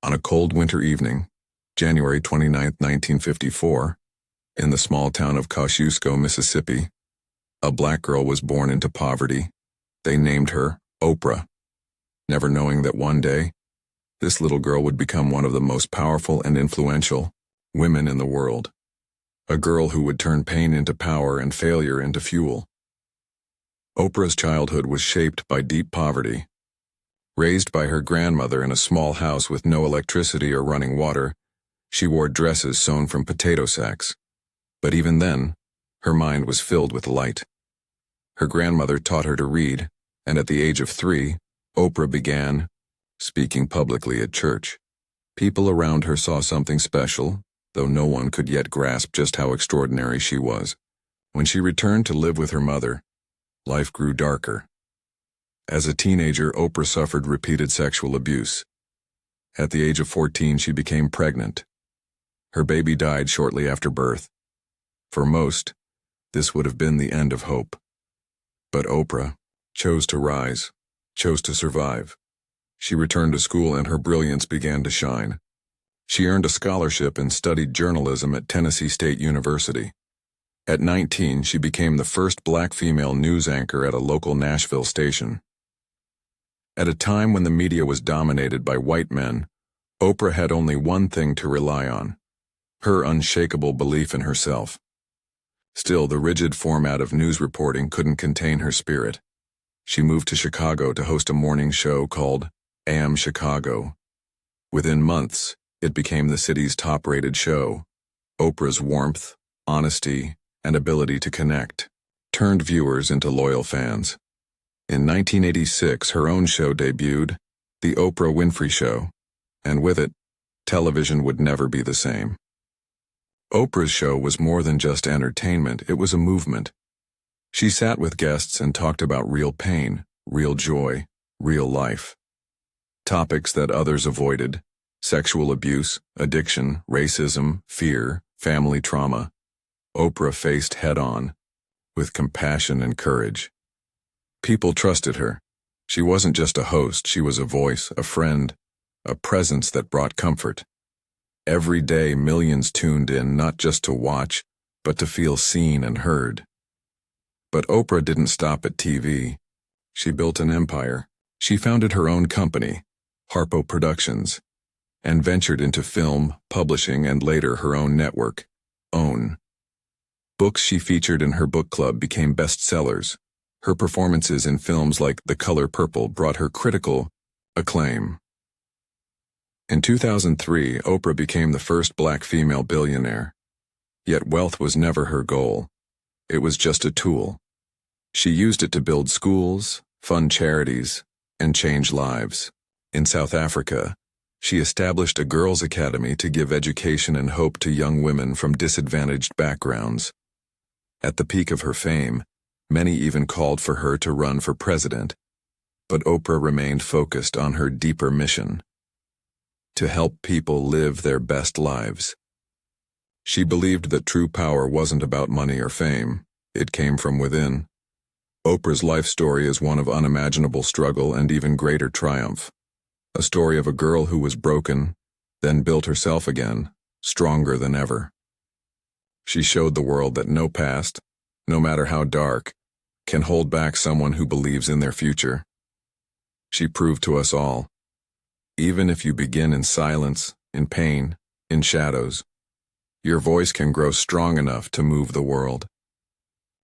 On a cold winter evening, January 29, 1954, in the small town of Kosciuszko, Mississippi, a black girl was born into poverty. They named her Oprah, never knowing that one day, this little girl would become one of the most powerful and influential women in the world. A girl who would turn pain into power and failure into fuel. Oprah's childhood was shaped by deep poverty. Raised by her grandmother in a small house with no electricity or running water, she wore dresses sewn from potato sacks. But even then, her mind was filled with light. Her grandmother taught her to read, and at the age of 3, Oprah began speaking publicly at church. People around her saw something special, though no one could yet grasp just how extraordinary she was. When she returned to live with her mother, life grew darker. As a teenager, Oprah suffered repeated sexual abuse. At the age of 14, she became pregnant. Her baby died shortly after birth. For most, this would have been the end of hope. But Oprah chose to rise, chose to survive. She returned to school and her brilliance began to shine. She earned a scholarship and studied journalism at Tennessee State University. At 19, she became the first black female news anchor at a local Nashville station. At a time when the media was dominated by white men, Oprah had only one thing to rely on: her unshakable belief in herself. Still, the rigid format of news reporting couldn't contain her spirit. She moved to Chicago to host a morning show called AM Chicago. Within months, it became the city's top-rated show. Oprah's warmth, honesty, and ability to connect turned viewers into loyal fans. In 1986, her own show debuted, The Oprah Winfrey Show, and with it, television would never be the same. Oprah's show was more than just entertainment, it was a movement. She sat with guests and talked about real pain, real joy, real life. Topics that others avoided: sexual abuse, addiction, racism, fear, family trauma. Oprah faced head-on, with compassion and courage. People trusted her. She wasn't just a host, she was a voice, a friend, a presence that brought comfort. Every day, millions tuned in not just to watch, but to feel seen and heard. But Oprah didn't stop at TV. She built an empire. She founded her own company, Harpo Productions, and ventured into film, publishing, and later her own network, OWN. Books she featured in her book club became bestsellers. Her performances in films like The Color Purple brought her critical acclaim. In 2003, Oprah became the first black female billionaire. Yet wealth was never her goal. It was just a tool. She used it to build schools, fund charities, and change lives. In South Africa, she established a girls' academy to give education and hope to young women from disadvantaged backgrounds. At the peak of her fame, many even called for her to run for president, but Oprah remained focused on her deeper mission: to help people live their best lives. She believed that true power wasn't about money or fame, it came from within. Oprah's life story is one of unimaginable struggle and even greater triumph. A story of a girl who was broken, then built herself again, stronger than ever. She showed the world that no past, no matter how dark, can hold back someone who believes in their future. She proved to us all, even if you begin in silence, in pain, in shadows, your voice can grow strong enough to move the world.